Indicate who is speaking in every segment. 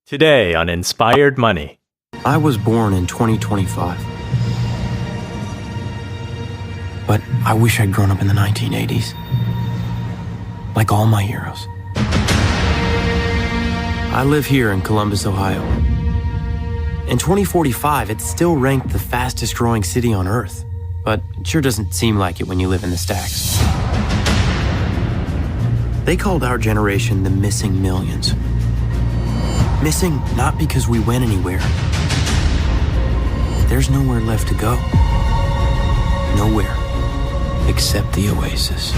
Speaker 1: Today on Inspired Money.
Speaker 2: I was born in 2025. But I wish I'd grown up in the 1980s. Like all my heroes. I live here in Columbus, Ohio. In 2045, it's still ranked the fastest growing city on Earth. But it sure doesn't seem like it when you live in the stacks. They called our generation the missing millions. Missing not because we went anywhere. There's nowhere left to go. Nowhere except the oasis.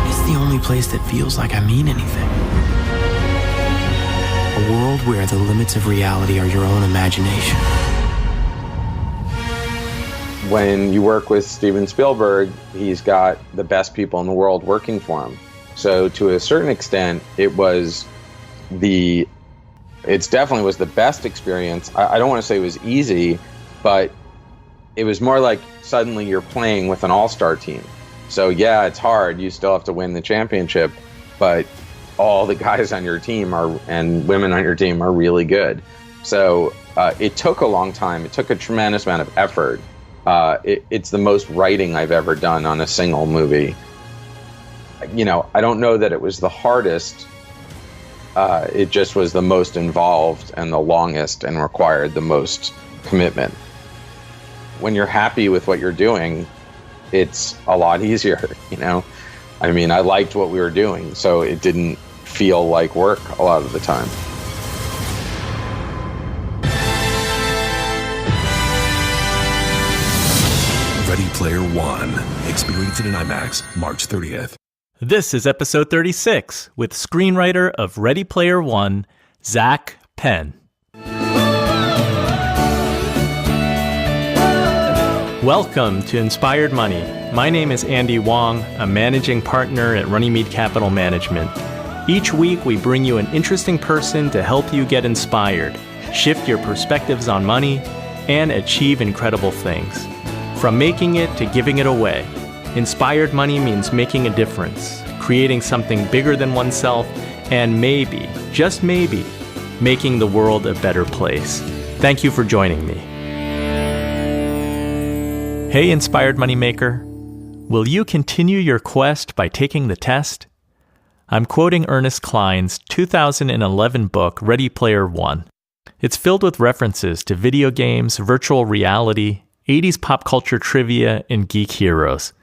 Speaker 2: It's the only place that feels like I mean anything. A world where the limits of reality are your own imagination.
Speaker 3: When you work with Stephen Spielberg, he's got the best people in the world working for him. So to a certain extent, it definitely was the best experience. I don't want to say it was easy, but it was more like suddenly you're playing with an all-star team. So yeah, it's hard. You still have to win the championship, but all the guys on your team and women on your team are really good. So it took a long time. It took a tremendous amount of effort. It's the most writing I've ever done on a single movie. You know, I don't know that it was the hardest. It just was the most involved and the longest and required the most commitment. When you're happy with what you're doing, it's a lot easier, you know? I mean, I liked what we were doing, so it didn't feel like work a lot of the time.
Speaker 4: Ready Player One. Experience it in IMAX, March 30th.
Speaker 1: This is episode 36 with screenwriter of Ready Player One, Zak Penn. Welcome to Inspired Money. My name is Andy Wong, a managing partner at RUNNYMEDE Capital Management. Each week, we bring you an interesting person to help you get inspired, shift your perspectives on money, and achieve incredible things. From making it to giving it away, Inspired Money means making a difference, creating something bigger than oneself, and maybe, just maybe, making the world a better place. Thank you for joining me. Hey, Inspired Moneymaker. Will you continue your quest by taking the test? I'm quoting Ernest Cline's 2011 book, Ready Player One. It's filled with references to video games, virtual reality, 80s pop culture trivia, and geek heroes.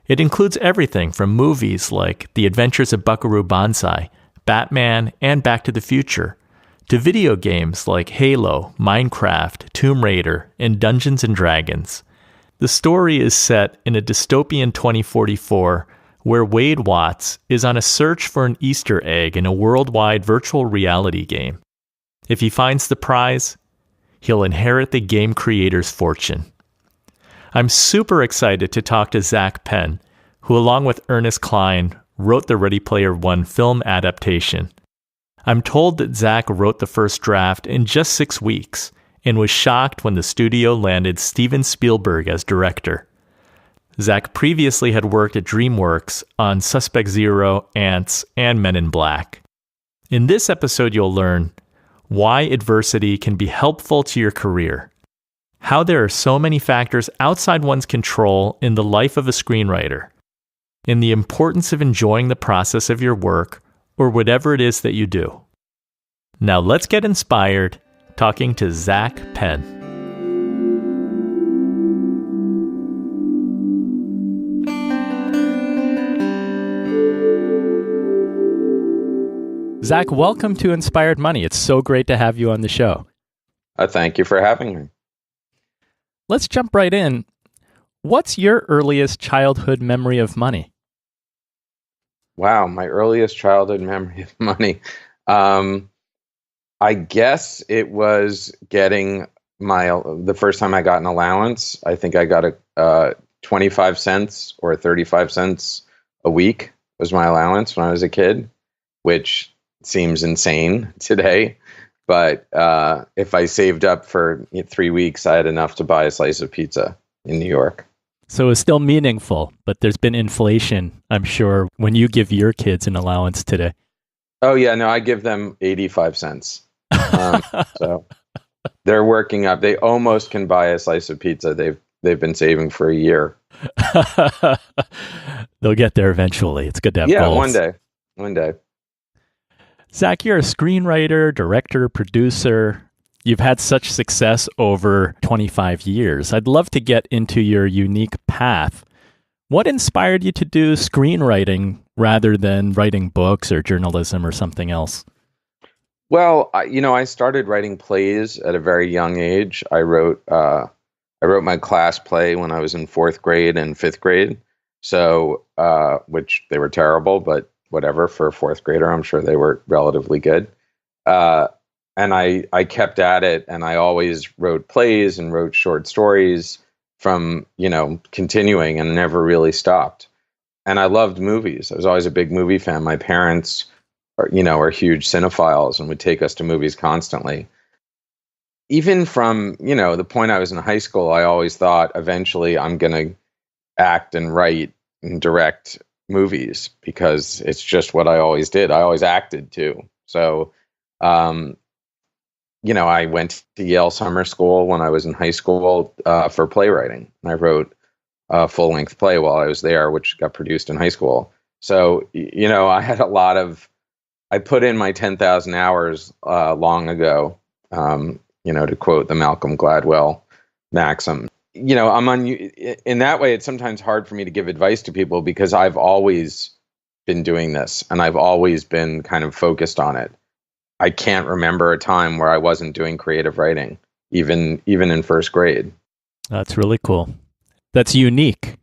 Speaker 1: It includes everything from movies like The Adventures of Buckaroo Banzai, Batman, and Back to the Future, to video games like Halo, Minecraft, Tomb Raider, and Dungeons & Dragons. The story is set in a dystopian 2044 where Wade Watts is on a search for an Easter egg in a worldwide virtual reality game. If he finds the prize, he'll inherit the game creator's fortune. I'm super excited to talk to Zak Penn, who along with Ernest Cline wrote the Ready Player One film adaptation. I'm told that Zak wrote the first draft in just 6 weeks and was shocked when the studio landed Stephen Spielberg as director. Zak previously had worked at DreamWorks on Suspect Zero, Ants, and Men in Black. In this episode, you'll learn why adversity can be helpful to your career, how there are so many factors outside one's control in the life of a screenwriter, and the importance of enjoying the process of your work or whatever it is that you do. Now let's get inspired talking to Zak Penn. Zak, welcome to Inspired Money. It's so great to have you on the show.
Speaker 3: Thank you for having me.
Speaker 1: Let's jump right in. What's your earliest childhood memory of money?
Speaker 3: Wow, my earliest childhood memory of money. I guess it was getting the first time I got an allowance. I think I got a 25 cents or 35 cents a week was my allowance when I was a kid, which seems insane today. But if I saved up for 3 weeks, I had enough to buy a slice of pizza in New York.
Speaker 1: So it's still meaningful, but there's been inflation, I'm sure, when you give your kids an allowance today.
Speaker 3: Oh yeah, no, I give them 85 cents. So they're working up. They almost can buy a slice of pizza they've been saving for a year.
Speaker 1: They'll get there eventually. It's good to have goals.
Speaker 3: One day. One day.
Speaker 1: Zach, you're a screenwriter, director, producer. You've had such success over 25 years. I'd love to get into your unique path. What inspired you to do screenwriting rather than writing books or journalism or something else?
Speaker 3: Well, I started writing plays at a very young age. I wrote my class play when I was in 4th grade and 5th grade. So, which they were terrible, but whatever, for a 4th grader, I'm sure they were relatively good. And I kept at it, and I always wrote plays and wrote short stories from, continuing, and never really stopped. And I loved movies. I was always a big movie fan. My parents are huge cinephiles and would take us to movies constantly. Even from, the point I was in high school, I always thought eventually I'm going to act and write and direct movies because it's just what I always did. I always acted too. So, I went to Yale Summer School when I was in high school for playwriting. I wrote a full-length play while I was there, which got produced in high school. So, I had I put in my 10,000 hours long ago, to quote the Malcolm Gladwell maxim. In that way, it's sometimes hard for me to give advice to people because I've always been doing this and I've always been kind of focused on it. I can't remember a time where I wasn't doing creative writing, even in 1st grade. That's
Speaker 1: really cool. That's unique.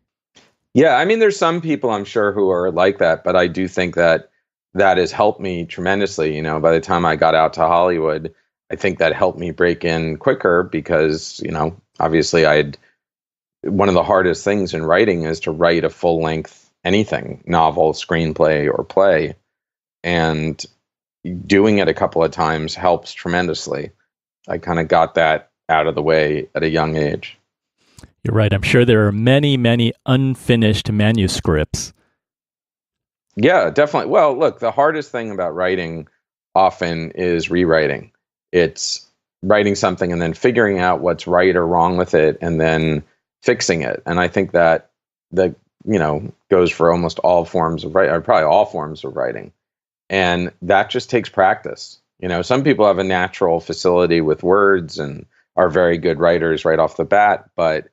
Speaker 3: Yeah, I mean, there's some people I'm sure who are like that, but I do think that has helped me tremendously. By the time I got out to Hollywood, I think that helped me break in quicker because, obviously one of the hardest things in writing is to write a full-length anything, novel, screenplay, or play. And doing it a couple of times helps tremendously. I kind of got that out of the way at a young age.
Speaker 1: You're right. I'm sure there are many, many unfinished manuscripts.
Speaker 3: Yeah, definitely. Well, look, the hardest thing about writing often is rewriting. It's writing something and then figuring out what's right or wrong with it and then fixing it. And I think that goes for almost all forms of writing, or probably all forms of writing. And that just takes practice. Some people have a natural facility with words and are very good writers right off the bat, but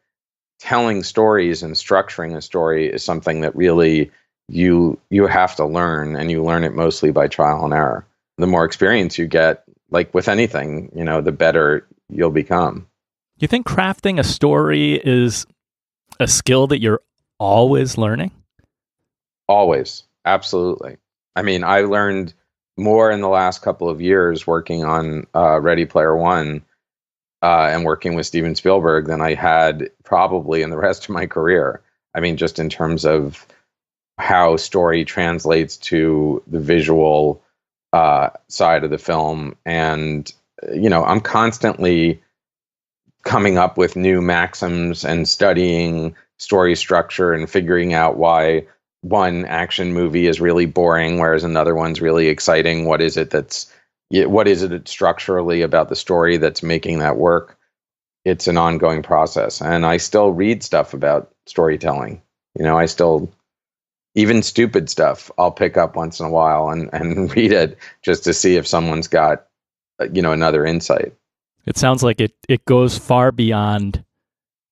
Speaker 3: telling stories and structuring a story is something that really you have to learn, and you learn it mostly by trial and error. The more experience you get, like with anything, the better you'll become.
Speaker 1: You think crafting a story is a skill that you're always learning?
Speaker 3: Always. Absolutely. I mean, I learned more in the last couple of years working on Ready Player One and working with Stephen Spielberg than I had probably in the rest of my career. I mean, just in terms of how story translates to the visual side of the film. And, I'm constantly coming up with new maxims and studying story structure and figuring out why one action movie is really boring, whereas another one's really exciting. What is it structurally about the story that's making that work? It's an ongoing process. And I still read stuff about storytelling. I still, even stupid stuff, I'll pick up once in a while and read it just to see if someone's got, another insight.
Speaker 1: It sounds like it goes far beyond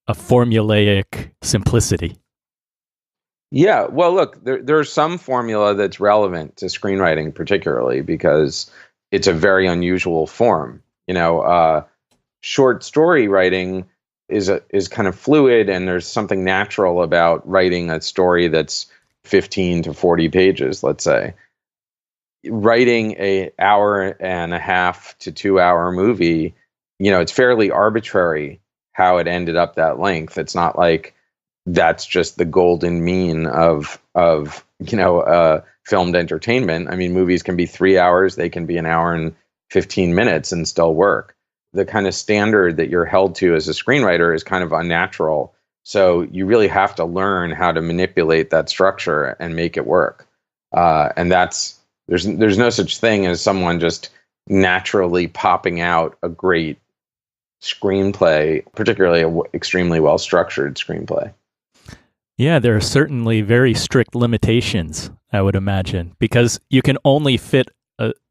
Speaker 1: a formulaic simplicity.
Speaker 3: Yeah, well, look, there's some formula that's relevant to screenwriting, particularly because it's a very unusual form. Short story writing is kind of fluid, and there's something natural about writing a story that's 15 to 40 pages, let's say. Writing an hour and a half to 2 hour movie, it's fairly arbitrary how it ended up that length. It's not like that's just the golden mean of filmed entertainment. I mean, movies can be 3 hours, they can be an hour and 15 minutes and still work. The kind of standard that you're held to as a screenwriter is kind of unnatural. So you really have to learn how to manipulate that structure and make it work. And that's There's no such thing as someone just naturally popping out a great screenplay, particularly an extremely well-structured screenplay.
Speaker 1: Yeah, there are certainly very strict limitations, I would imagine, because you can only fit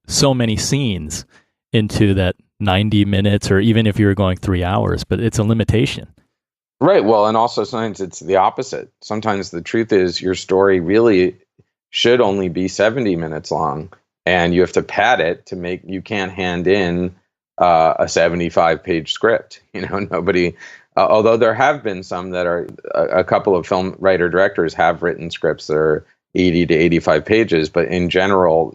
Speaker 1: so many scenes into that 90 minutes, or even if you're going 3 hours, but it's a limitation.
Speaker 3: Right. Well, and also sometimes it's the opposite. Sometimes the truth is your story really should only be 70 minutes long, and you have to pad it to make, you can't hand in a 75-page script. Nobody, although there have been some that are, a couple of film writer directors have written scripts that are 80 to 85 pages, but in general,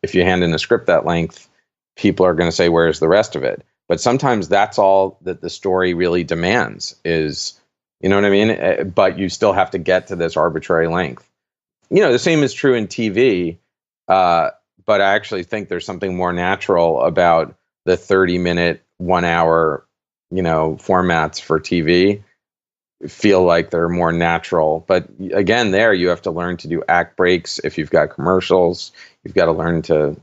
Speaker 3: if you hand in a script that length, people are going to say, where's the rest of it? But sometimes that's all that the story really demands is, you know what I mean? But you still have to get to this arbitrary length. The same is true in TV, but I actually think there's something more natural about the 30-minute, 1 hour, formats for TV. Feel like they're more natural. But again, there you have to learn to do act breaks. If you've got commercials, you've got to learn to,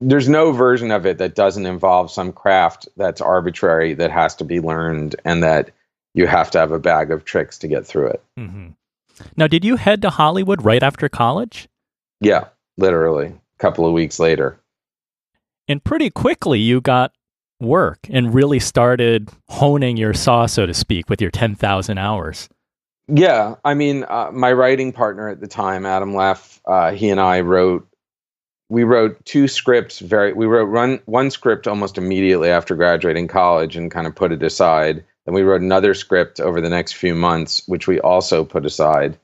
Speaker 3: there's no version of it that doesn't involve some craft that's arbitrary, that has to be learned, and that you have to have a bag of tricks to get through it.
Speaker 1: Mm-hmm. Now, did you head to Hollywood right after college?
Speaker 3: Yeah, literally a couple of weeks later.
Speaker 1: And pretty quickly you got work and really started honing your saw, so to speak, with your 10,000 hours.
Speaker 3: Yeah. I mean, my writing partner at the time, Adam Leff, he and I wrote two scripts. We wrote one script almost immediately after graduating college and kind of put it aside. Then we wrote another script over the next few months, which we also put aside,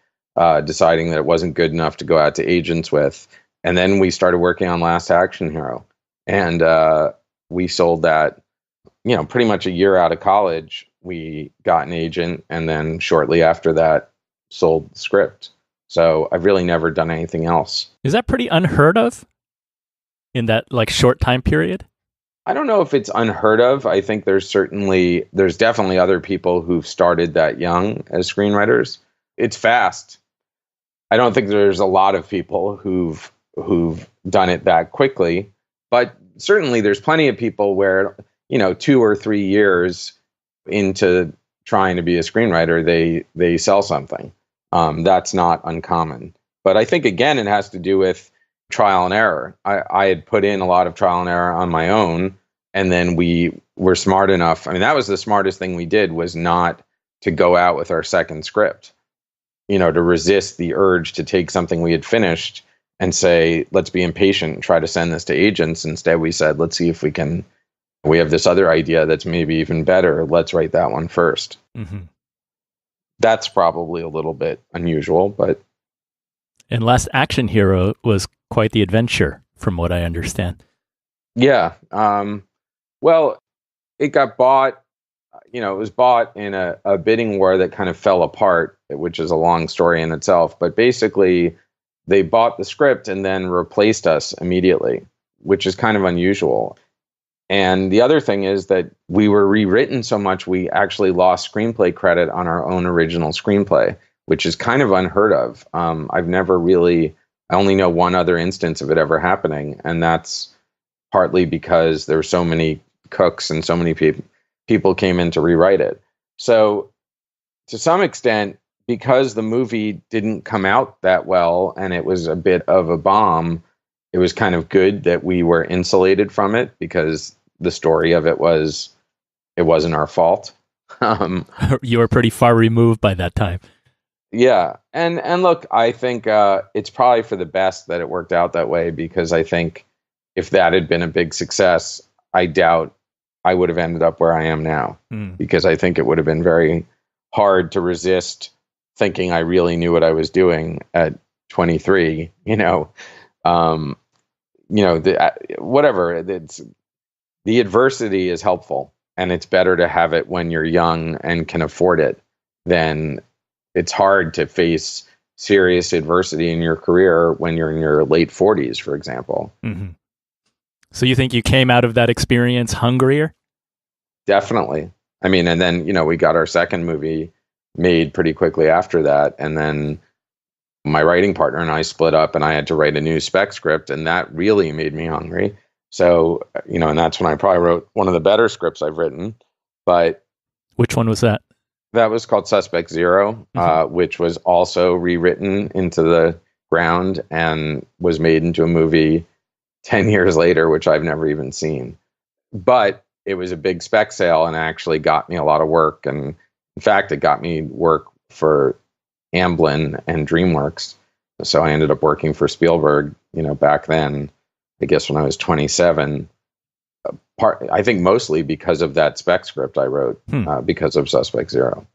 Speaker 3: deciding that it wasn't good enough to go out to agents with. And then we started working on Last Action Hero. And we sold that, pretty much a year out of college. We got an agent, and then shortly after that, sold the script. So I've really never done anything else.
Speaker 1: Is that pretty unheard of in that short time period?
Speaker 3: I don't know if it's unheard of. I think there's definitely other people who've started that young as screenwriters. It's fast. I don't think there's a lot of people who've done it that quickly, but certainly there's plenty of people where, 2 or 3 years into trying to be a screenwriter, they sell something. That's not uncommon. But I think, again, it has to do with trial and error. I had put in a lot of trial and error on my own, and then we were smart enough. I mean, that was the smartest thing we did, was not to go out with our second script, to resist the urge to take something we had finished and say, let's be impatient and try to send this to agents. Instead, we said, let's see if we have this other idea that's maybe even better. Let's write that one first. Mm-hmm. That's probably a little bit unusual, but.
Speaker 1: And Last Action Hero was quite the adventure, from what I understand.
Speaker 3: Yeah. Well, it got bought, it was bought in a bidding war that kind of fell apart, which is a long story in itself. But basically, they bought the script and then replaced us immediately, which is kind of unusual. And the other thing is that we were rewritten so much, we actually lost screenplay credit on our own original screenplay, which is kind of unheard of. I only know one other instance of it ever happening. And that's partly because there were so many cooks and so many people came in to rewrite it. So to some extent, because the movie didn't come out that well and it was a bit of a bomb, it was kind of good that we were insulated from it, because the story of it wasn't our fault.
Speaker 1: You were pretty far removed by that time.
Speaker 3: Yeah. And look, I think it's probably for the best that it worked out that way, because I think if that had been a big success, I doubt I would have ended up where I am now, because I think it would have been very hard to resist thinking I really knew what I was doing at 23, whatever. The adversity is helpful, and it's better to have it when you're young and can afford it than it's hard to face serious adversity in your career when you're in your late 40s, for example.
Speaker 1: Mm-hmm. So you think you came out of that experience hungrier?
Speaker 3: Definitely. I mean, and then, we got our second movie made pretty quickly after that. And then My writing partner and I split up, and I had to write a new spec script, and that really made me hungry. So, and that's when I probably wrote one of the better scripts I've written. But
Speaker 1: which one was that?
Speaker 3: That was called Suspect Zero, which was also rewritten into the ground and was made into a movie 10 years later, which I've never even seen. But it was a big spec sale and actually got me a lot of work. And in fact, it got me work for Amblin and DreamWorks. So I ended up working for Spielberg, back then, I guess when I was 27. I think mostly because of that spec script I wrote, because of Suspect Zero.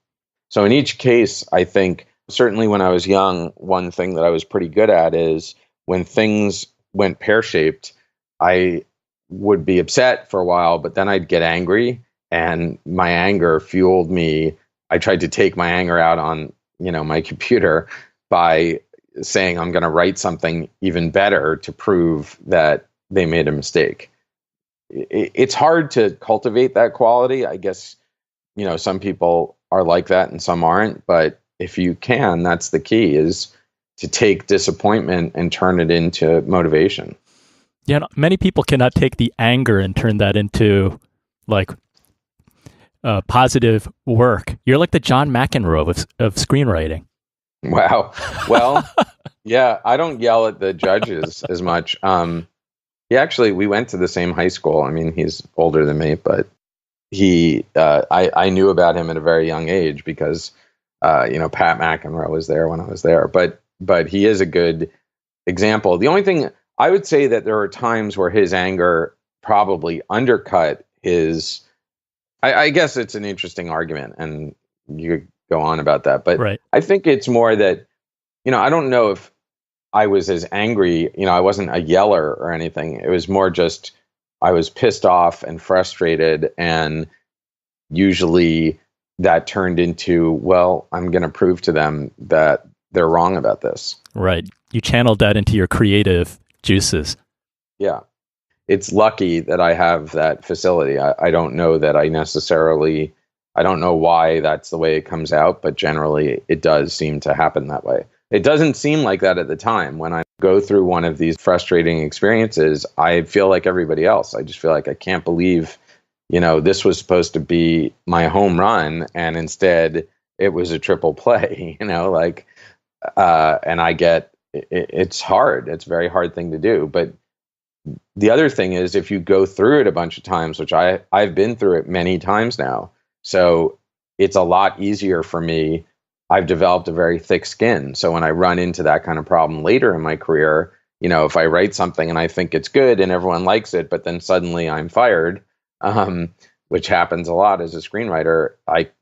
Speaker 3: So in each case, I think certainly when I was young, one thing that I was pretty good at is when things went pear-shaped, I would be upset for a while, but then I'd get angry, and my anger fueled me. I tried to take my anger out on, my computer by saying I'm going to write something even better to prove that they made a mistake. It's hard to cultivate that quality. I guess, some people are like that and some aren't, but if you can, that's the key, is to take disappointment and turn it into motivation.
Speaker 1: Yeah, many people cannot take the anger and turn that into positive work. You're like the John McEnroe of screenwriting.
Speaker 3: Wow. Well, yeah, I don't yell at the judges as much. We went to the same high school. I mean, he's older than me, but I knew about him at a very young age because, Pat McEnroe was there when I was there. But he is a good example. The only thing I would say that there are times where his anger probably undercut his. I guess it's an interesting argument, and you could go on about that. But right. I think it's more that, I don't know if I was as angry, I wasn't a yeller or anything. It was more just I was pissed off and frustrated, and usually that turned into, well, I'm going to prove to them that they're wrong about this. Right.
Speaker 1: You channeled that into your creative juices.
Speaker 3: Yeah. It's lucky that I have that facility. I don't know that I don't know why that's the way it comes out, but generally it does seem to happen that way. It doesn't seem like that at the time. When I go through one of these frustrating experiences, I feel like everybody else. I just feel like I can't believe, this was supposed to be my home run, and instead it was a triple play, and I get, it's hard. It's a very hard thing to do. But the other thing is, if you go through it a bunch of times, which I've been through it many times now, so it's a lot easier for me. I've developed a very thick skin. So when I run into that kind of problem later in my career, if I write something and I think it's good and everyone likes it, but then suddenly I'm fired, which happens a lot as a screenwriter,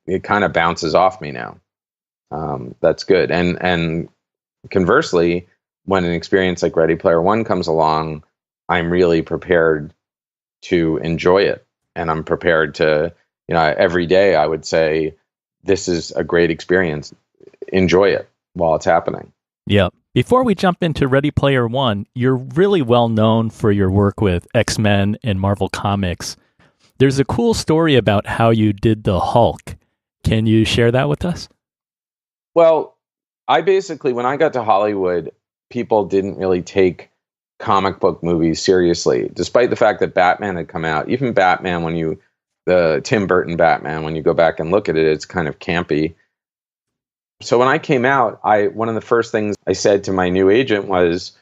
Speaker 3: it kind of bounces off me now. That's good. And conversely, when an experience like Ready Player One comes along, I'm really prepared to enjoy it. And I'm prepared to, every day I would say, this is a great experience. Enjoy it while it's happening.
Speaker 1: Yeah. Before we jump into Ready Player One, you're really well known for your work with X-Men and Marvel Comics. There's a cool story about how you did the Hulk. Can you share that with us?
Speaker 3: Well, when I got to Hollywood, people didn't really take comic book movies seriously, despite the fact that Batman had come out. Even Batman, the Tim Burton Batman, when you go back and look at it, it's kind of campy. So when I came out, one of the first things I said to my new agent was,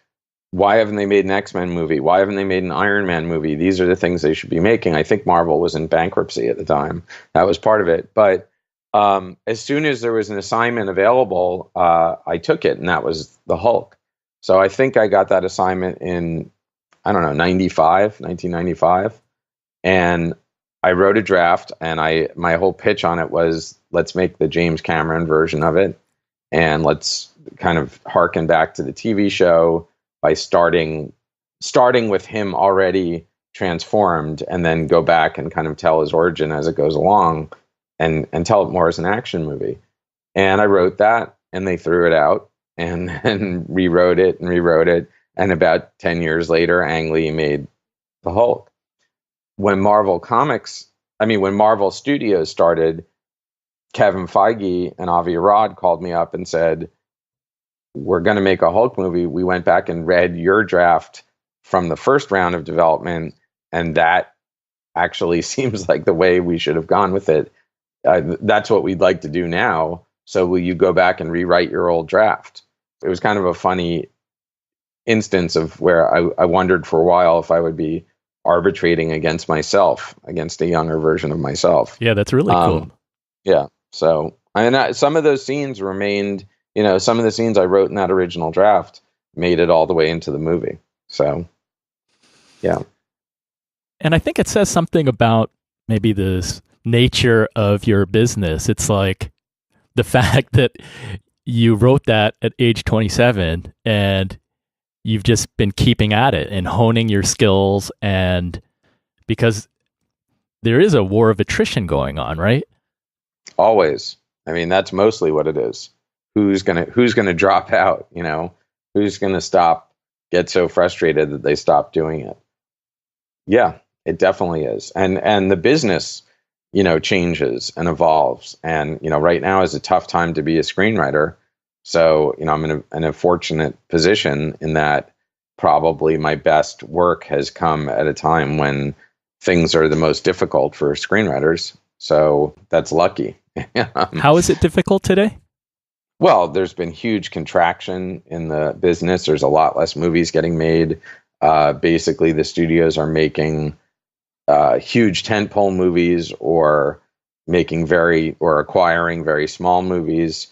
Speaker 3: why haven't they made an X-Men movie? Why haven't they made an Iron Man movie? These are the things they should be making. I think Marvel was in bankruptcy at the time. That was part of it. But as soon as there was an assignment available, I took it, and that was the Hulk. So I think I got that assignment in, 1995. And I wrote a draft, and my whole pitch on it was, let's make the James Cameron version of it, and let's kind of harken back to the TV show by starting with him already transformed, and then go back and kind of tell his origin as it goes along, and tell it more as an action movie. And I wrote that, and they threw it out, and rewrote it, and about 10 years later, Ang Lee made the Hulk. When Marvel Studios started, Kevin Feige and Avi Arad called me up and said, we're going to make a Hulk movie, we went back and read your draft from the first round of development, and that actually seems like the way we should have gone with it. That's what we'd like to do now. So will you go back and rewrite your old draft? It was kind of a funny instance of where I wondered for a while if I would be arbitrating against myself, against a younger version of myself.
Speaker 1: Yeah, that's really cool.
Speaker 3: Yeah. So, some of those scenes remained, some of the scenes I wrote in that original draft made it all the way into the movie. So, yeah.
Speaker 1: And I think it says something about maybe this nature of your business. It's like the fact that you wrote that at age 27 and you've just been keeping at it and honing your skills, and because there is a war of attrition going on, right?
Speaker 3: Always. I mean, that's mostly what it is. Who's gonna drop out? Who's gonna stop? Get so frustrated that they stop doing it. Yeah, it definitely is. And the business, changes and evolves. And right now is a tough time to be a screenwriter. So, I'm in a fortunate position in that probably my best work has come at a time when things are the most difficult for screenwriters. So that's lucky.
Speaker 1: How is it difficult today?
Speaker 3: Well, there's been huge contraction in the business. There's a lot less movies getting made. Basically, the studios are making huge tentpole movies or acquiring very small movies.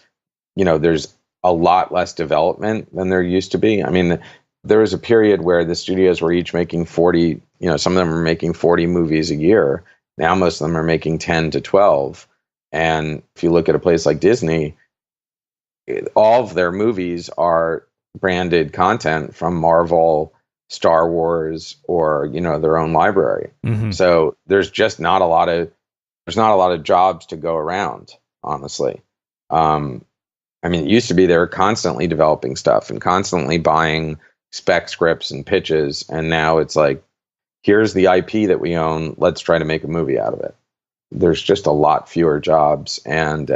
Speaker 3: There's a lot less development than there used to be. I mean, there was a period where the studios were each making 40, some of them are making 40 movies a year. Now most of them are making 10 to 12. And if you look at a place like Disney, all of their movies are branded content from Marvel, Star Wars, or, their own library. Mm-hmm. So there's just not a lot of jobs to go around, honestly. It used to be they were constantly developing stuff and constantly buying spec scripts and pitches. And now it's like, here's the IP that we own. Let's try to make a movie out of it. There's just a lot fewer jobs and,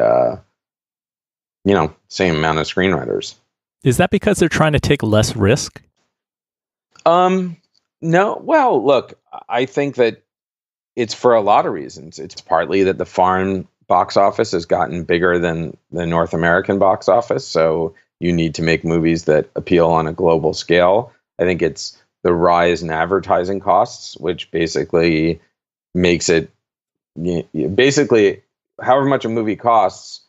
Speaker 3: same amount of screenwriters.
Speaker 1: Is that because they're trying to take less risk?
Speaker 3: No. Well, look, I think that it's for a lot of reasons. It's partly that the foreign box office has gotten bigger than the North American box office. So you need to make movies that appeal on a global scale. I think it's the rise in advertising costs, which basically makes it, however much a movie costs,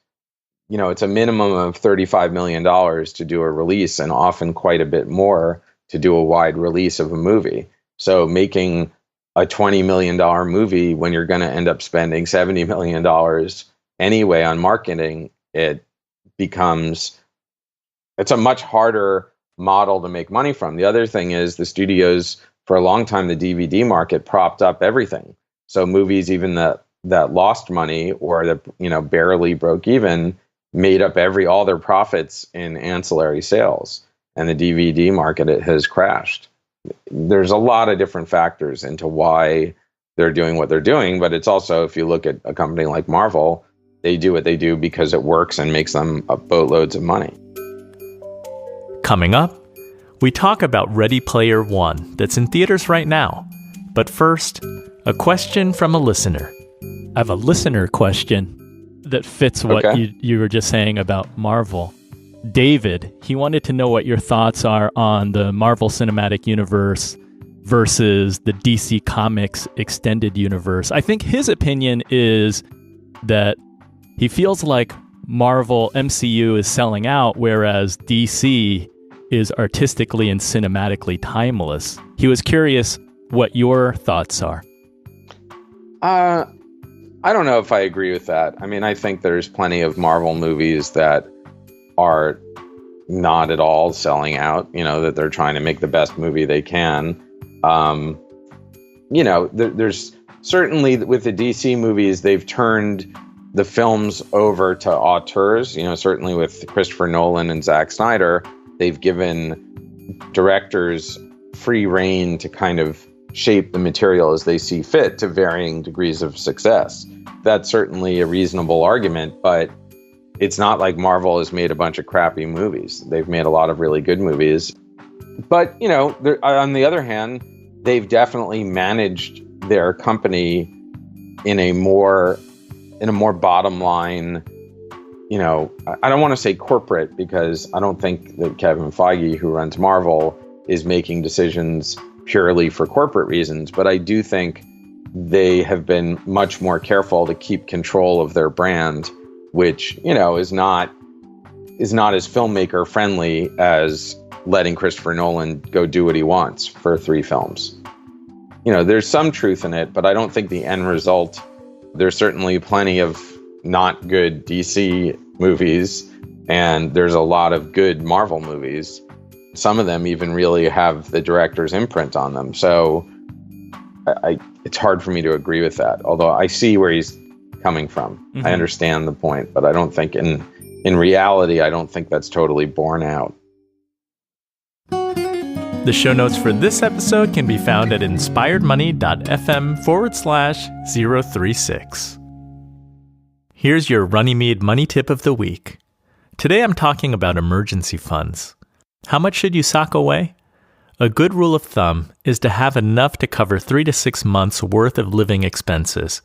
Speaker 3: it's a minimum of $35 million to do a release, and often quite a bit more to do a wide release of a movie. So making a $20 million movie when you're going to end up spending $70 million anyway on marketing, it's a much harder model to make money from. The other thing is the studios, for a long time, the DVD market propped up everything. So movies, even that lost money or that, barely broke even, made up all their profits in ancillary sales. And the DVD market, it has crashed. There's a lot of different factors into why they're doing what they're doing, but it's also, if you look at a company like Marvel, they do what they do because it works and makes them boatloads of money.
Speaker 1: Coming up, we talk about Ready Player One that's in theaters right now. But first, a question from a listener. I have a listener question that fits what you were just saying about Marvel. David, he wanted to know what your thoughts are on the Marvel Cinematic Universe versus the DC Comics Extended Universe. I think his opinion is that he feels like Marvel MCU is selling out, whereas DC is artistically and cinematically timeless. He was curious what your thoughts are.
Speaker 3: I don't know if I agree with that. I mean, I think there's plenty of Marvel movies that are not at all selling out, that they're trying to make the best movie they can. There's certainly with the DC movies, they've turned the films over to auteurs, certainly with Christopher Nolan and Zack Snyder, they've given directors free rein to kind of shape the material as they see fit to varying degrees of success. That's certainly a reasonable argument, but it's not like Marvel has made a bunch of crappy movies. They've made a lot of really good movies. But, on the other hand, they've definitely managed their company in a more bottom line, I don't want to say corporate, because I don't think that Kevin Feige, who runs Marvel, is making decisions purely for corporate reasons. But I do think they have been much more careful to keep control of their brand, which, is not as filmmaker friendly as letting Christopher Nolan go do what he wants for 3 films. There's some truth in it, but I don't think the end result, there's certainly plenty of not good DC movies, and there's a lot of good Marvel movies. Some of them even really have the director's imprint on them. So it's hard for me to agree with that, although I see where he's coming from. Mm-hmm. I understand the point, but I don't think in reality, I don't think that's totally borne out.
Speaker 1: The show notes for this episode can be found at inspiredmoney.fm/036. Here's your Runnymede money tip of the week. Today I'm talking about emergency funds. How much should you sock away? A good rule of thumb is to have enough to cover 3 to 6 months worth of living expenses.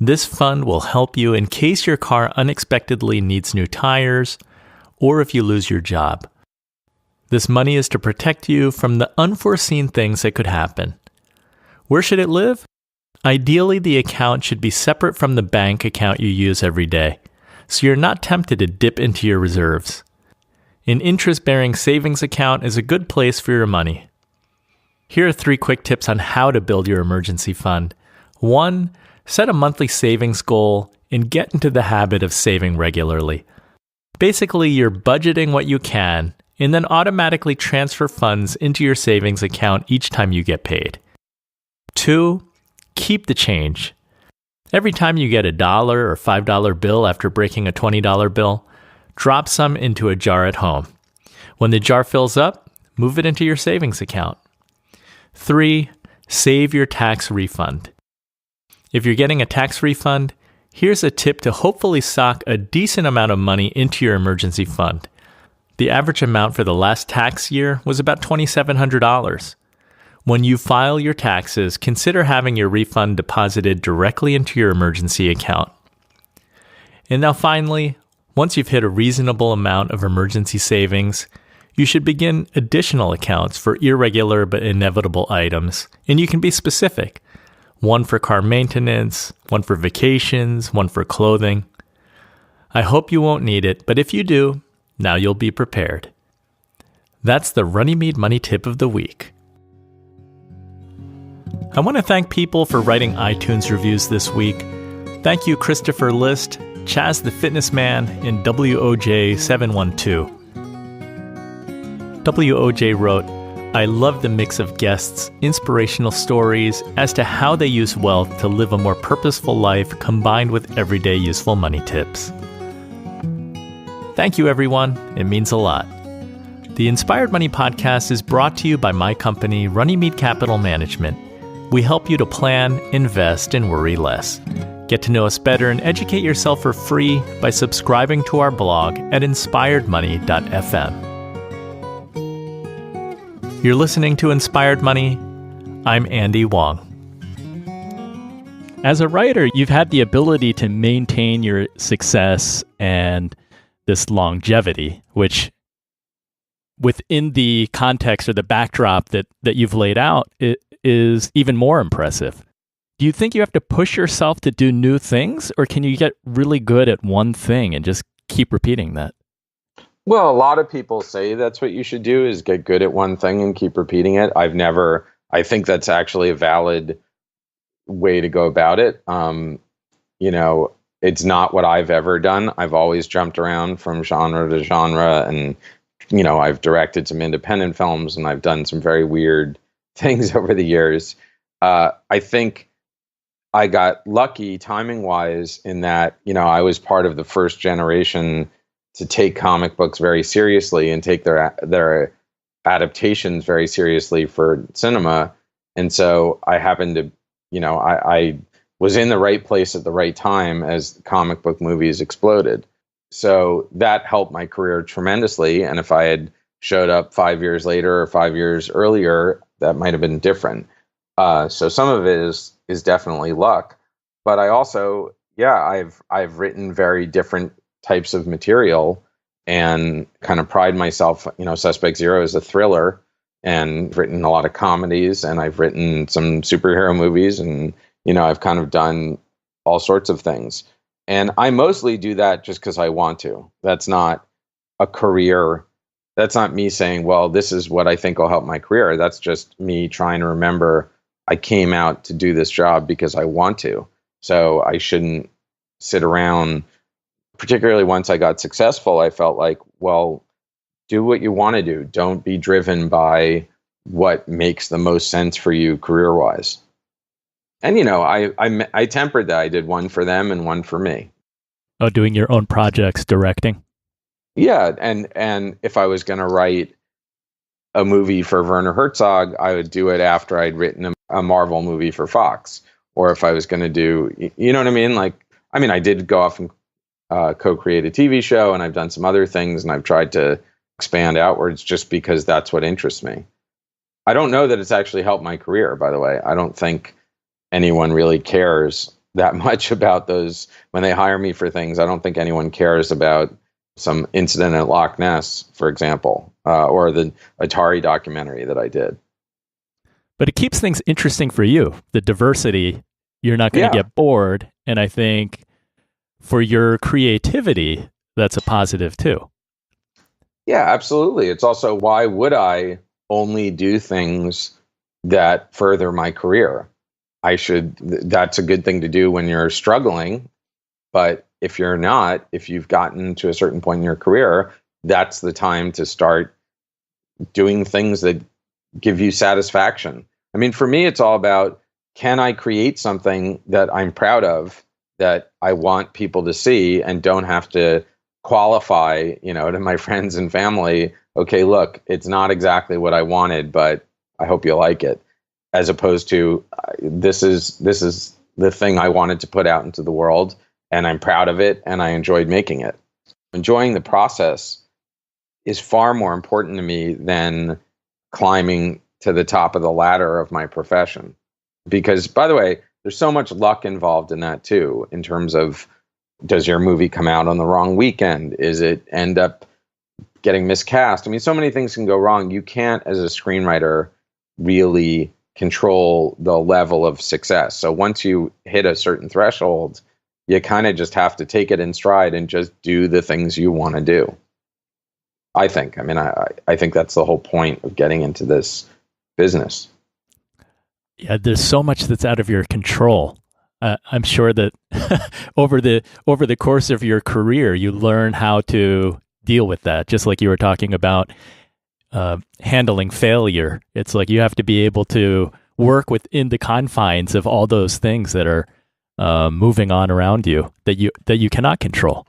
Speaker 1: This fund will help you in case your car unexpectedly needs new tires or if you lose your job. This money is to protect you from the unforeseen things that could happen. Where should it live? Ideally, the account should be separate from the bank account you use every day, so you're not tempted to dip into your reserves. An interest-bearing savings account is a good place for your money. Here are 3 quick tips on how to build your emergency fund. 1. Set a monthly savings goal and get into the habit of saving regularly. Basically, you're budgeting what you can and then automatically transfer funds into your savings account each time you get paid. 2. Keep the change. Every time you get a $1 or $5 bill after breaking a $20 bill, drop some into a jar at home. When the jar fills up, move it into your savings account. 3. Save your tax refund. If you're getting a tax refund, here's a tip to hopefully sock a decent amount of money into your emergency fund. The average amount for the last tax year was about $2,700. When you file your taxes, consider having your refund deposited directly into your emergency account. And now finally, once you've hit a reasonable amount of emergency savings, you should begin additional accounts for irregular but inevitable items, and you can be specific. 1 for car maintenance, 1 for vacations, 1 for clothing. I hope you won't need it, but if you do, now you'll be prepared. That's the Runnymede Money Tip of the Week. I want to thank people for writing iTunes reviews this week. Thank you, Christopher List, Chaz the Fitness Man, and WOJ712. WOJ wrote, I love the mix of guests' inspirational stories as to how they use wealth to live a more purposeful life combined with everyday useful money tips. Thank you, everyone. It means a lot. The Inspired Money Podcast is brought to you by my company, Runnymede Capital Management. We help you to plan, invest, and worry less. Get to know us better and educate yourself for free by subscribing to our blog at inspiredmoney.fm. You're listening to Inspired Money. I'm Andy Wong. As a writer, you've had the ability to maintain your success and this longevity, which within the context or the backdrop that you've laid out, it is even more impressive. Do you think you have to push yourself to do new things, or can you get really good at one thing and just keep repeating that?
Speaker 3: Well, a lot of people say that's what you should do, is get good at one thing and keep repeating it. I think that's actually a valid way to go about it. It's not what I've ever done. I've always jumped around from genre to genre, and, I've directed some independent films and I've done some very weird things over the years. I think I got lucky timing wise in that, I was part of the first generation to take comic books very seriously and take their adaptations very seriously for cinema. And so I happened to, I was in the right place at the right time as comic book movies exploded. So that helped my career tremendously. And if I had showed up 5 years later or 5 years earlier, that might have been different. So some of it is definitely luck. But I also, I've written very different types of material and kind of pride myself. Suspect Zero is a thriller, and written a lot of comedies, and I've written some superhero movies, and I've kind of done all sorts of things. And I mostly do that just because I want to. That's not a career. That's not me saying, well, this is what I think will help my career. That's just me trying to remember I came out to do this job because I want to. So I shouldn't sit around. Particularly once I got successful, I felt like, well, do what you want to do. Don't be driven by what makes the most sense for you career-wise. And, I tempered that. I did one for them and one for me.
Speaker 1: Oh, doing your own projects, directing?
Speaker 3: Yeah, and if I was going to write a movie for Werner Herzog, I would do it after I'd written a Marvel movie for Fox. Or if I was going to do, you know what I mean? I did go off and co-create a TV show, and I've done some other things, and I've tried to expand outwards just because that's what interests me. I don't know that it's actually helped my career, by the way. I don't think anyone really cares that much about those. When they hire me for things, I don't think anyone cares about some incident at Loch Ness, for example, or the Atari documentary that I did.
Speaker 1: But it keeps things interesting for you, the diversity. You're not going to get bored. And I think for your creativity, that's a positive too.
Speaker 3: Yeah, absolutely. It's also, why would I only do things that further my career? That's a good thing to do when you're struggling. But if you're not, if you've gotten to a certain point in your career, that's the time to start doing things that give you satisfaction. For me, it's all about, can I create something that I'm proud of, that I want people to see, and don't have to qualify, to my friends and family, okay, look, it's not exactly what I wanted, but I hope you like it. As opposed to, this is the thing I wanted to put out into the world, and I'm proud of it, and I enjoyed making it. Enjoying the process is far more important to me than climbing to the top of the ladder of my profession. Because, by the way, there's so much luck involved in that too, in terms of, does your movie come out on the wrong weekend? Is it end up getting miscast? So many things can go wrong. You can't, as a screenwriter, really control the level of success. So once you hit a certain threshold, you kind of just have to take it in stride and just do the things you want to do. I think. I think that's the whole point of getting into this business.
Speaker 1: Yeah, there's so much that's out of your control. I'm sure that over the course of your career, you learn how to deal with that. Just like you were talking about handling failure. It's like you have to be able to work within the confines of all those things that are moving on around you that you cannot control.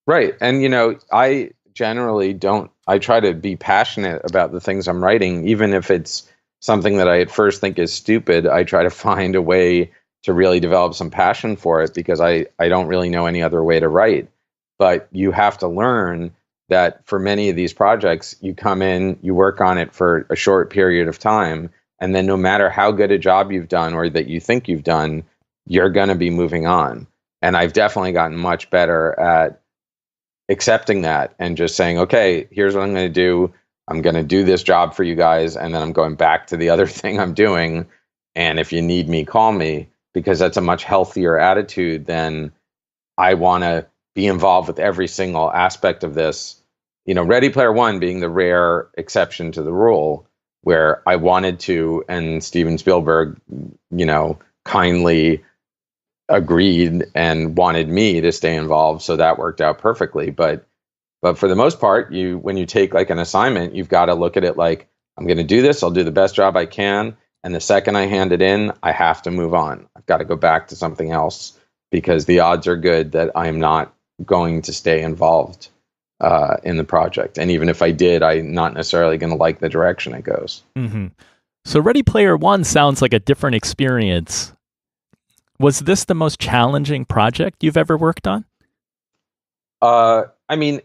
Speaker 3: Right. And, I generally I try to be passionate about the things I'm writing, even if it's something that I at first think is stupid. I try to find a way to really develop some passion for it, because I don't really know any other way to write. But you have to learn that for many of these projects, you come in, you work on it for a short period of time, and then no matter how good a job you've done or that you think you've done, you're going to be moving on. And I've definitely gotten much better at accepting that and just saying, okay, here's what I'm going to do. I'm going to do this job for you guys, and then I'm going back to the other thing I'm doing. And if you need me, call me, because that's a much healthier attitude than, I want to be involved with every single aspect of this. Ready Player One being the rare exception to the rule, where I wanted to, and Stephen Spielberg, kindly agreed and wanted me to stay involved. So that worked out perfectly. But for the most part, when you take like an assignment, you've got to look at it like, I'm going to do this. I'll do the best job I can. And the second I hand it in, I have to move on. I've got to go back to something else, because the odds are good that I'm not going to stay involved in the project. And even if I did, I'm not necessarily going to like the direction it goes.
Speaker 1: Mm-hmm. So Ready Player One sounds like a different experience. Was this the most challenging project you've ever worked on?
Speaker 3: I mean,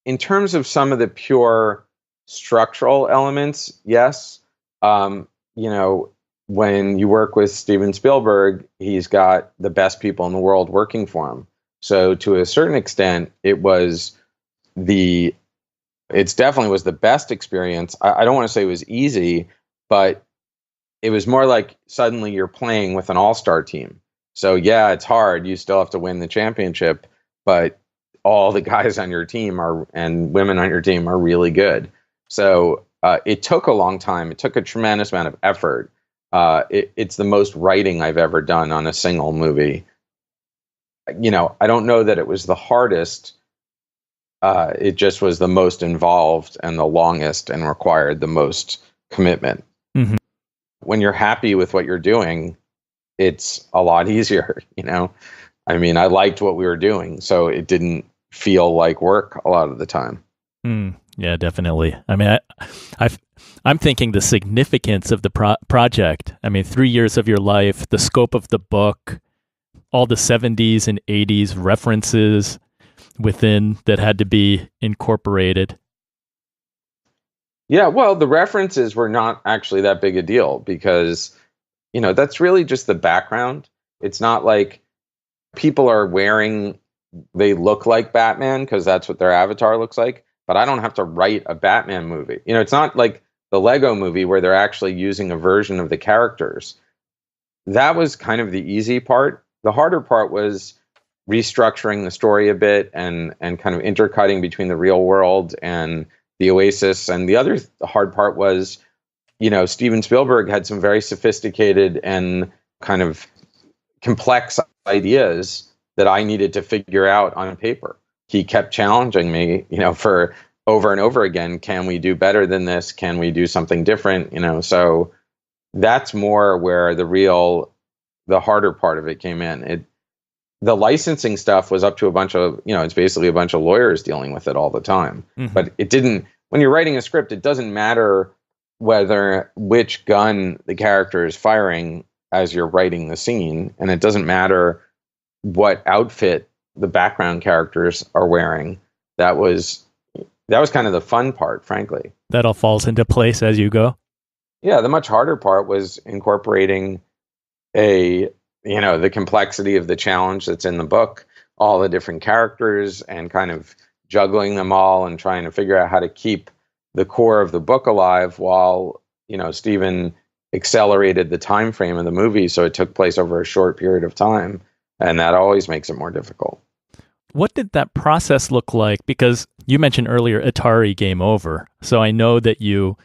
Speaker 3: in terms of some of the pure structural elements, yes. You know, when you work with Stephen Spielberg, he's got the best people in the world working for him. So to a certain extent, it's definitely was the best experience. I don't want to say it was easy, but it was more like suddenly you're playing with an all-star team. So yeah, it's hard. You still have to win the championship, but all the guys on your team and women on your team are really good. So it took a long time. It took a tremendous amount of effort. It's the most writing I've ever done on a single movie. You know, I don't know that it was the hardest. It just was the most involved and the longest and required the most commitment.
Speaker 1: Mm-hmm.
Speaker 3: When you're happy with what you're doing, it's a lot easier, you know? I mean, I liked what we were doing, so it didn't feel like work a lot of the time.
Speaker 1: Yeah, definitely. I mean, I'm thinking the significance of the project. I mean, 3 years of your life, the scope of the book, all the 70s and 80s references within that had to be incorporated.
Speaker 3: Yeah, well, the references were not actually that big a deal because, you know, that's really just the background. It's not like people are they look like Batman because that's what their avatar looks like. But I don't have to write a Batman movie. You know, it's not like the Lego movie where they're actually using a version of the characters. That was kind of the easy part. The harder part was restructuring the story a bit and kind of intercutting between the real world and the Oasis. And the other hard part was, you know, Steven Spielberg had some very sophisticated and kind of complex ideas that I needed to figure out on paper. He kept challenging me, you know, for over and over again. Can we do better than this? Can we do something different? You know, so that's more where the harder part of it came in. The licensing stuff was up to a bunch of, you know, it's basically a bunch of lawyers dealing with it all the time. Mm-hmm. But when you're writing a script, it doesn't matter which gun the character is firing as you're writing the scene. And it doesn't matter what outfit the background characters are wearing. That was kind of the fun part, frankly.
Speaker 1: That all falls into place as you go.
Speaker 3: Yeah, the much harder part was incorporating the complexity of the challenge that's in the book, all the different characters, and kind of juggling them all and trying to figure out how to keep the core of the book alive while, you know, Stephen accelerated the time frame of the movie so it took place over a short period of time. And that always makes it more difficult.
Speaker 1: What did that process look like? Because you mentioned earlier Atari Game Over. So I know that you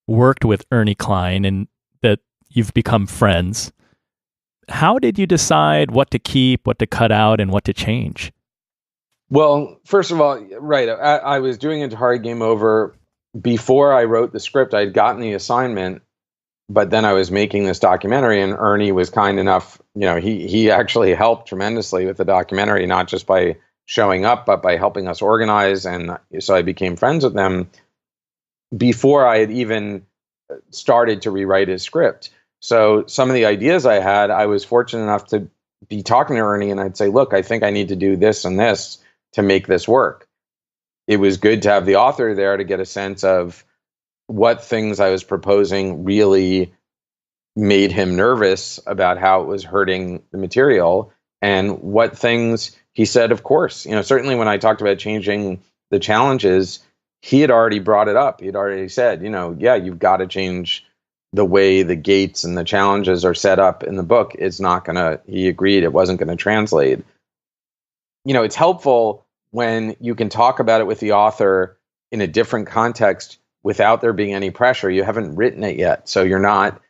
Speaker 1: worked with Ernie Klein and that you've become friends. How did you decide what to keep, what to cut out, and what to change?
Speaker 3: Well, first of all, right, I was doing Atari Game Over before I wrote the script. I'd gotten the assignment, but then I was making this documentary, and Ernie was kind enough, you know, he actually helped tremendously with the documentary, not just by showing up, but by helping us organize. And so I became friends with them before I had even started to rewrite his script. So some of the ideas I had, I was fortunate enough to be talking to Ernie, and I'd say, look, I think I need to do this and this to make this work. It was good to have the author there to get a sense of what things I was proposing really made him nervous about how it was hurting the material, and what things he said, of course. You know, certainly when I talked about changing the challenges, he had already brought it up. He'd already said, you know, yeah, you've got to change the way the gates and the challenges are set up in the book. He agreed it wasn't going to translate. You know, it's helpful when you can talk about it with the author in a different context without there being any pressure. You haven't written it yet. So you're not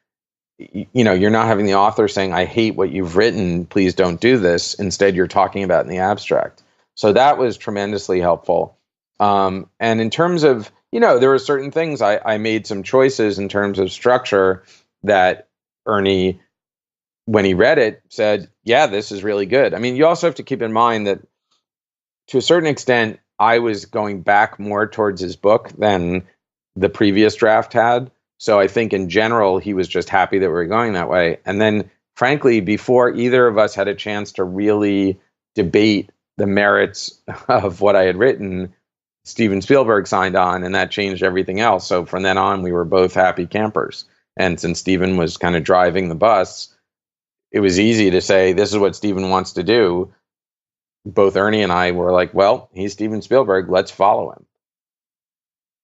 Speaker 3: having the author saying, I hate what you've written, please don't do this. Instead, you're talking about it in the abstract. So that was tremendously helpful. And in terms of, you know, there were certain things I made some choices in terms of structure that Ernie, when he read it, said, yeah, this is really good. I mean, you also have to keep in mind that to a certain extent, I was going back more towards his book than the previous draft had. So I think in general, he was just happy that we were going that way. And then, frankly, before either of us had a chance to really debate the merits of what I had written, Stephen Spielberg signed on, and that changed everything else. So from then on, we were both happy campers. And since Stephen was kind of driving the bus, it was easy to say, this is what Stephen wants to do. Both Ernie and I were like, well, he's Stephen Spielberg, let's follow him.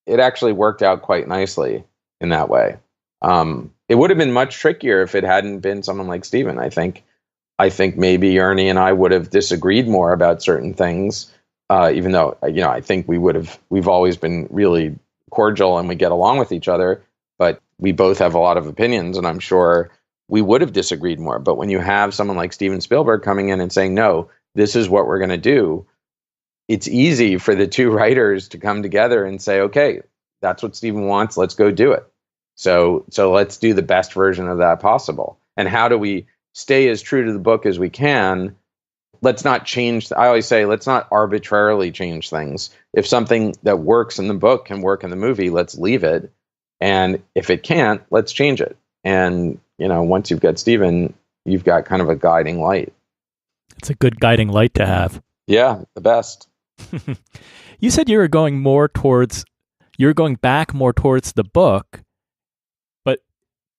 Speaker 3: It actually worked out quite nicely in that way. It would have been much trickier if it hadn't been someone like Stephen. I think maybe Ernie and I would have disagreed more about certain things, even though, I think we've always been really cordial and we get along with each other, but we both have a lot of opinions, and I'm sure we would have disagreed more. But when you have someone like Steven Spielberg coming in and saying, no, this is what we're going to do, it's easy for the two writers to come together and say, okay, that's what Steven wants, let's go do it. So let's do the best version of that possible. And how do we stay as true to the book as we can? Let's not change. I always say, let's not arbitrarily change things. If something that works in the book can work in the movie, let's leave it. And if it can't, let's change it. And, once you've got Stephen, you've got kind of a guiding light.
Speaker 1: It's a good guiding light to have.
Speaker 3: Yeah, the best.
Speaker 1: You said you were going back more towards the book, but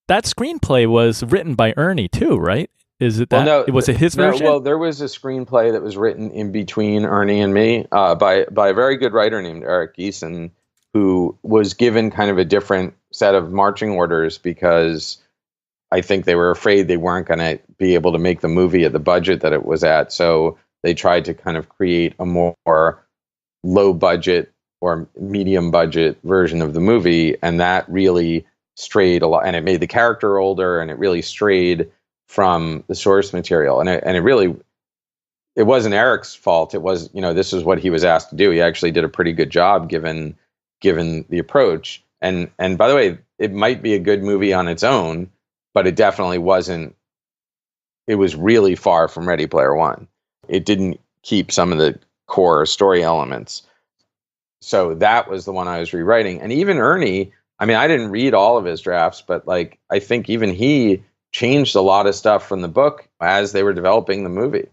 Speaker 1: that screenplay was written by Ernie too, right? Is it that?
Speaker 3: Well, no,
Speaker 1: was it his version?
Speaker 3: Well, there was a screenplay that was written in between Ernie and me by a very good writer named Eric Geeson, who was given kind of a different set of marching orders because I think they were afraid they weren't going to be able to make the movie at the budget that it was at. So they tried to kind of create a more low budget or medium budget version of the movie. And that really strayed a lot. And it made the character older, and it really strayed from the source material. And it wasn't Eric's fault. It was, this is what he was asked to do. He actually did a pretty good job given the approach. And by the way, it might be a good movie on its own, but it definitely wasn't. It was really far from Ready Player One. It didn't keep some of the core story elements. So that was the one I was rewriting. And even Ernie, I didn't read all of his drafts, but I think even he changed a lot of stuff from the book as they were developing the movie.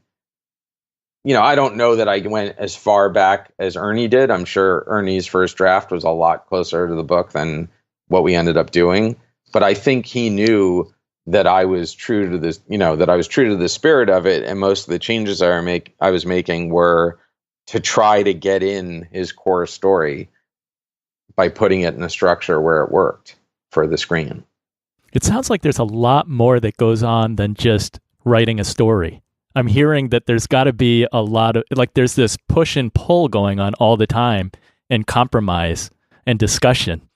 Speaker 3: I don't know that I went as far back as Ernie did. I'm sure Ernie's first draft was a lot closer to the book than what we ended up doing. But I think he knew that I was true to this, that I was true to the spirit of it. And most of the changes I was making were to try to get in his core story by putting it in a structure where it worked for the screen.
Speaker 1: It sounds like there's a lot more that goes on than just writing a story. I'm hearing that there's got to be a lot of, there's this push and pull going on all the time, and compromise and discussion.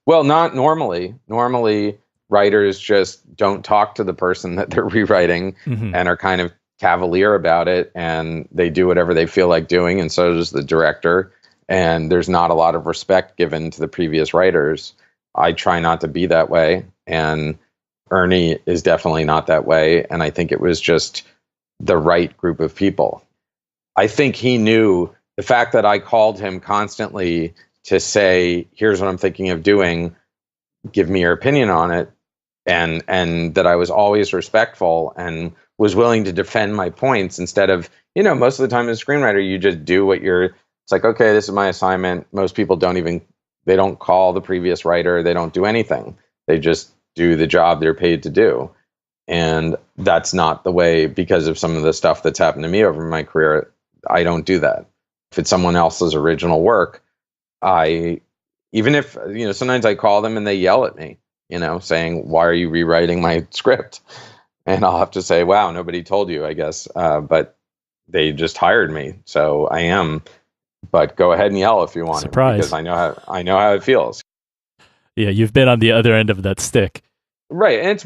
Speaker 3: Well, not normally. Normally, writers just don't talk to the person that they're rewriting and are kind of cavalier about it, and they do whatever they feel like doing, and so does the director. And there's not a lot of respect given to the previous writers. I try not to be that way, and Ernie is definitely not that way. And I think it was just the right group of people. I think he knew the fact that I called him constantly to say, here's what I'm thinking of doing, give me your opinion on it. And that I was always respectful and was willing to defend my points instead of, most of the time as a screenwriter, you just do it's like, okay, this is my assignment. Most people they don't call the previous writer. They don't do anything. They just do the job they're paid to do. And that's not the way, because of some of the stuff that's happened to me over my career. I don't do that. If it's someone else's original work, even if, sometimes I call them and they yell at me, saying, why are you rewriting my script? And I'll have to say, wow, nobody told you, I guess. But they just hired me. So I am. But go ahead and yell if you want.
Speaker 1: Surprise.
Speaker 3: Because I know how it feels.
Speaker 1: Yeah, you've been on the other end of that stick.
Speaker 3: Right. And it's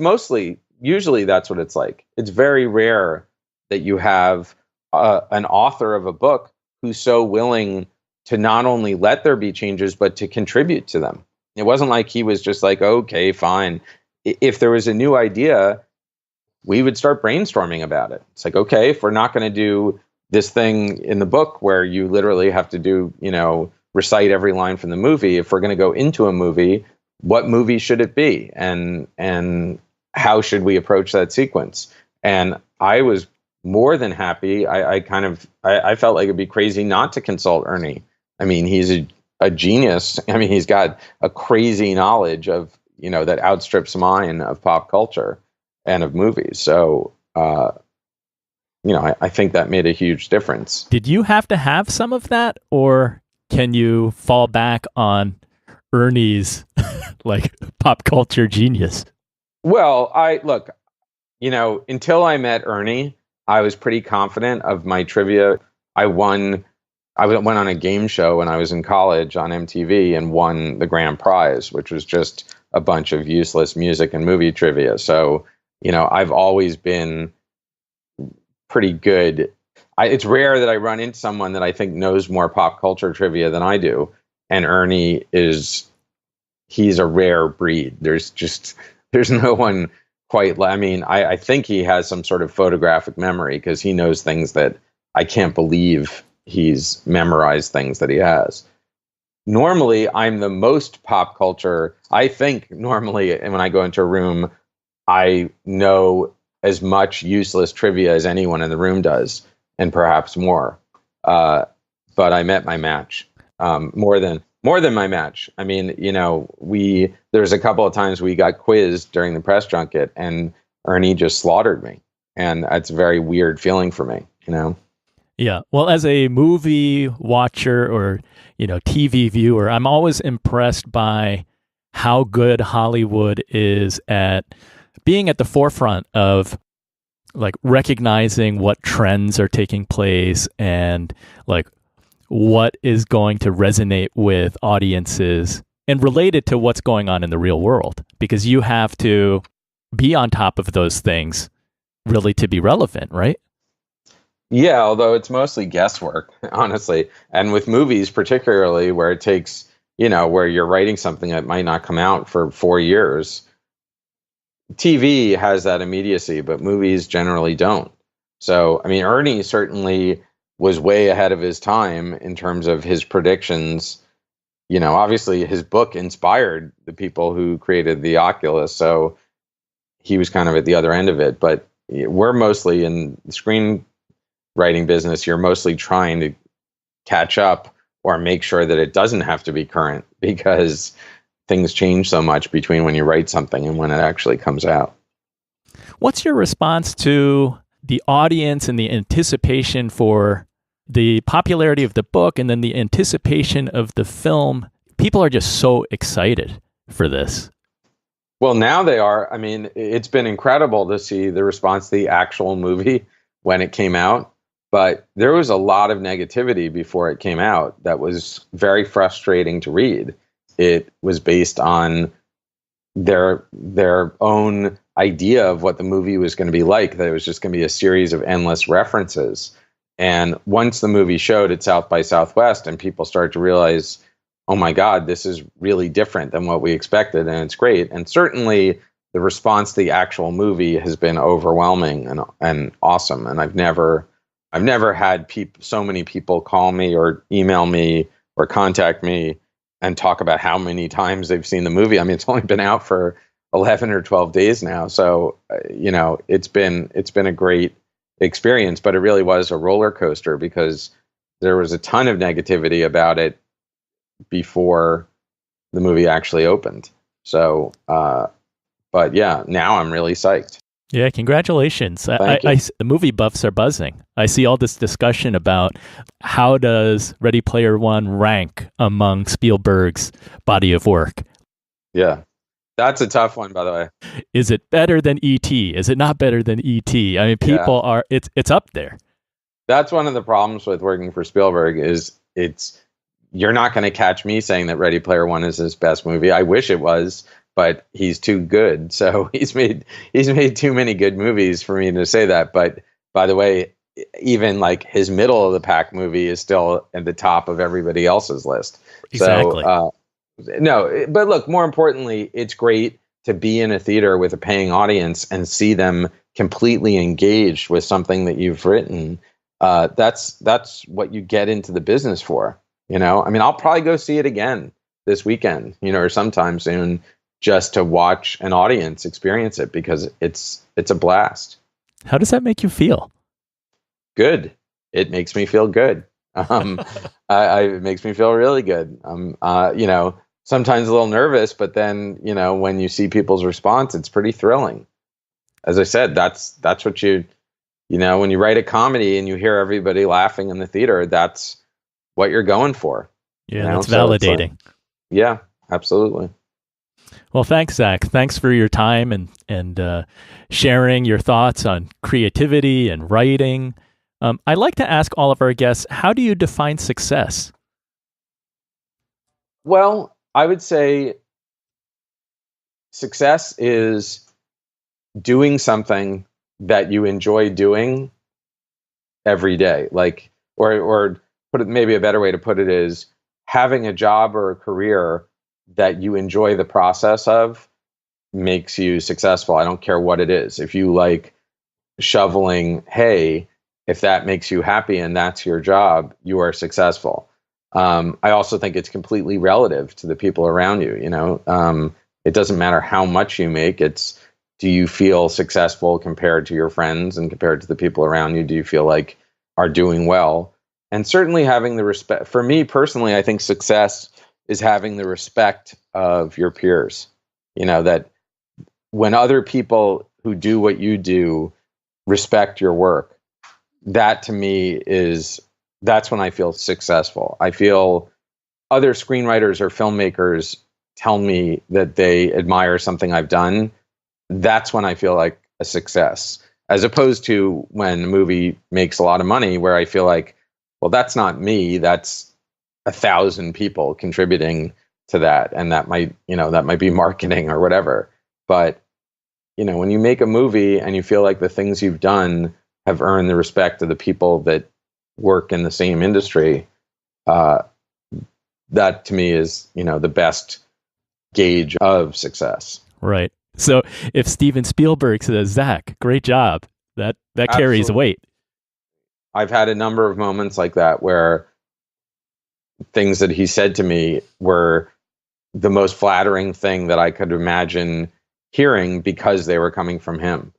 Speaker 3: usually that's what it's like. It's very rare that you have an author of a book who's so willing to not only let there be changes, but to contribute to them. It wasn't like he was just like, okay, fine. If there was a new idea, we would start brainstorming about it. It's like, okay, if we're not going to do this thing in the book where you literally have to do, recite every line from the movie, if we're going to go into a movie, what movie should it be? And how should we approach that sequence? And I was more than happy. I felt like it'd be crazy not to consult Ernie. I mean, he's a genius. I mean, he's got a crazy knowledge of, that outstrips mine of pop culture and of movies. So, I think that made a huge difference.
Speaker 1: Did you have to have some of that, or can you fall back on Ernie's like pop culture genius?
Speaker 3: Well, until I met Ernie, I was pretty confident of my trivia. I went on a game show when I was in college on MTV and won the grand prize, which was just a bunch of useless music and movie trivia. So, I've always been pretty good. It's rare that I run into someone that I think knows more pop culture trivia than I do. And Ernie he's a rare breed. There's no one quite, I think he has some sort of photographic memory because he knows things that I can't believe he's memorized things that he has. Normally, I'm the most pop culture. I think normally when I go into a room, I know as much useless trivia as anyone in the room does, and perhaps more. But I met my match, more than my match. I mean, there's a couple of times we got quizzed during the press junket, and Ernie just slaughtered me, and that's a very weird feeling for me.
Speaker 1: Yeah. Well, as a movie watcher or TV viewer, I'm always impressed by how good Hollywood is at being at the forefront of like recognizing what trends are taking place and like what is going to resonate with audiences and related to what's going on in the real world, because you have to be on top of those things really to be relevant, right?
Speaker 3: Yeah, although it's mostly guesswork, honestly. And with movies, particularly where it takes, where you're writing something that might not come out for 4 years. TV has that immediacy, but movies generally don't. So, Ernie certainly was way ahead of his time in terms of his predictions. Obviously his book inspired the people who created the Oculus, so he was kind of at the other end of it. But we're mostly in the screenwriting business. You're mostly trying to catch up or make sure that it doesn't have to be current, because things change so much between when you write something and when it actually comes out.
Speaker 1: What's your response to the audience and the anticipation for the popularity of the book and then the anticipation of the film? People are just so excited for this.
Speaker 3: Well, now they are. It's been incredible to see the response to the actual movie when it came out. But there was a lot of negativity before it came out that was very frustrating to read. It was based on their own idea of what the movie was going to be like, that it was just going to be a series of endless references. And once the movie showed at South by Southwest and people started to realize, oh my God, this is really different than what we expected, and it's great. And certainly the response to the actual movie has been overwhelming and awesome. And I've never had so many people call me or email me or contact me and talk about how many times they've seen the movie. It's only been out for 11 or 12 days now. So, it's been a great experience, but it really was a roller coaster because there was a ton of negativity about it before the movie actually opened. So, but yeah, now I'm really psyched.
Speaker 1: Yeah, congratulations. The movie buffs are buzzing. I see all this discussion about how does Ready Player One rank among Spielberg's body of work.
Speaker 3: Yeah, that's a tough one, by the way.
Speaker 1: Is it better than E.T.? Is it not better than E.T.? People are, it's up there.
Speaker 3: That's one of the problems with working for Spielberg is you're not going to catch me saying that Ready Player One is his best movie. I wish it was, but he's too good. So he's made too many good movies for me to say that. But by the way, even like his middle of the pack movie is still at the top of everybody else's list.
Speaker 1: Exactly.
Speaker 3: So, no, but look, more importantly, it's great to be in a theater with a paying audience and see them completely engaged with something that you've written. That's what you get into the business for. I'll probably go see it again this weekend, or sometime soon, just to watch an audience experience it, because it's a blast.
Speaker 1: How does that make you feel?
Speaker 3: good. It makes me feel good. It makes me feel really good. Sometimes a little nervous, but then, when you see people's response, it's pretty thrilling. As I said, that's what when you write a comedy and you hear everybody laughing in the theater, that's what you're going for.
Speaker 1: Yeah, that's validating.
Speaker 3: Yeah, absolutely.
Speaker 1: Well, thanks, Zach. Thanks for your time and sharing your thoughts on creativity and writing. I like to ask all of our guests, how do you define success?
Speaker 3: Well, I would say success is doing something that you enjoy doing every day. Or put it, maybe a better way to put it is having a job or a career that you enjoy the process of makes you successful. I don't care what it is. If you like shoveling hay, if that makes you happy and that's your job, you are successful. I also think it's completely relative to the people around you. It doesn't matter how much you make. It's, do you feel successful compared to your friends and compared to the people around you? Do you feel like are doing well? And certainly having the respect. For me personally, I think success is having the respect of your peers. That when other people who do what you do respect your work, that to me that's when I feel successful. I feel other screenwriters or filmmakers tell me that they admire something I've done. That's when I feel like a success, as opposed to when a movie makes a lot of money where I feel like, well, that's not me. That's 1,000 people contributing to that. And that might be marketing or whatever. But, when you make a movie and you feel like the things you've done have earned the respect of the people that work in the same industry, that to me is, the best gauge of success.
Speaker 1: Right. So if Stephen Spielberg says, Zach, great job, that carries weight.
Speaker 3: I've had a number of moments like that where things that he said to me were the most flattering thing that I could imagine hearing because they were coming from him.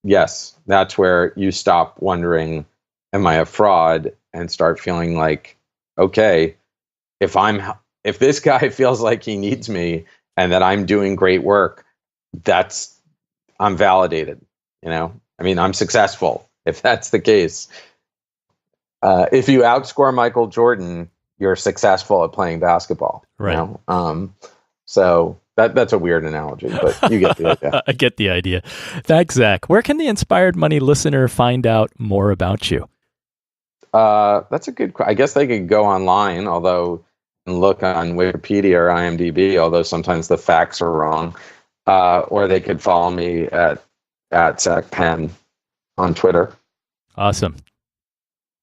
Speaker 3: Yes, that's where you stop wondering, am I a fraud? And start feeling like, okay, if this guy feels like he needs me and that I'm doing great work, I'm validated. I'm successful if that's the case. If you outscore Michael Jordan, you're successful at playing basketball.
Speaker 1: Right.
Speaker 3: So that's a weird analogy, but you get the idea.
Speaker 1: I get the idea. Thanks, Zach. Where can the Inspired Money listener find out more about you?
Speaker 3: That's a good question. I guess they could go online, and look on Wikipedia or IMDb, although sometimes the facts are wrong. Or they could follow me at Zak Penn on Twitter.
Speaker 1: Awesome.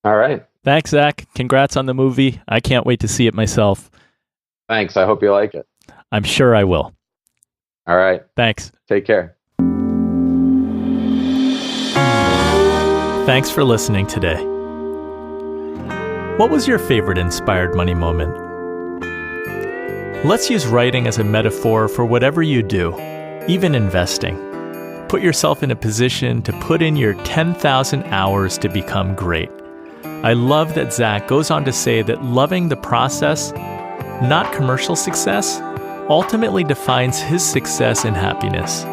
Speaker 3: All right.
Speaker 1: Thanks, Zach. Congrats on the movie. I can't wait to see it myself.
Speaker 3: Thanks. I hope you like it.
Speaker 1: I'm sure I will.
Speaker 3: All right.
Speaker 1: Thanks.
Speaker 3: Take care.
Speaker 1: Thanks for listening today. What was your favorite Inspired Money moment? Let's use writing as a metaphor for whatever you do, even investing. Put yourself in a position to put in your 10,000 hours to become great. I love that Zach goes on to say that loving the process, not commercial success, ultimately defines his success and happiness.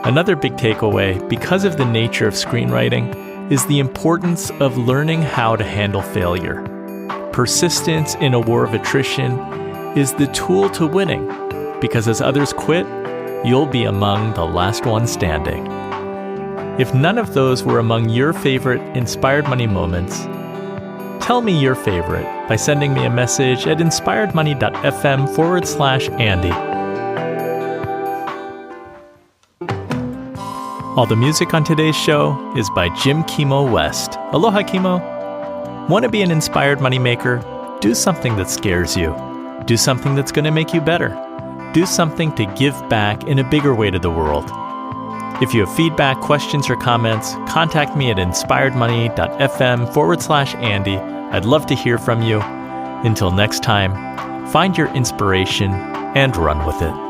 Speaker 1: Another big takeaway, because of the nature of screenwriting, is the importance of learning how to handle failure. Persistence in a war of attrition is the tool to winning, because as others quit, you'll be among the last one standing. If none of those were among your favorite Inspired Money moments, tell me your favorite by sending me a message at inspiredmoney.fm/Andy. All the music on today's show is by Jim Kimo West. Aloha, Kimo. Want to be an inspired moneymaker? Do something that scares you. Do something that's going to make you better. Do something to give back in a bigger way to the world. If you have feedback, questions, or comments, contact me at inspiredmoney.fm/Andy. I'd love to hear from you. Until next time, find your inspiration and run with it.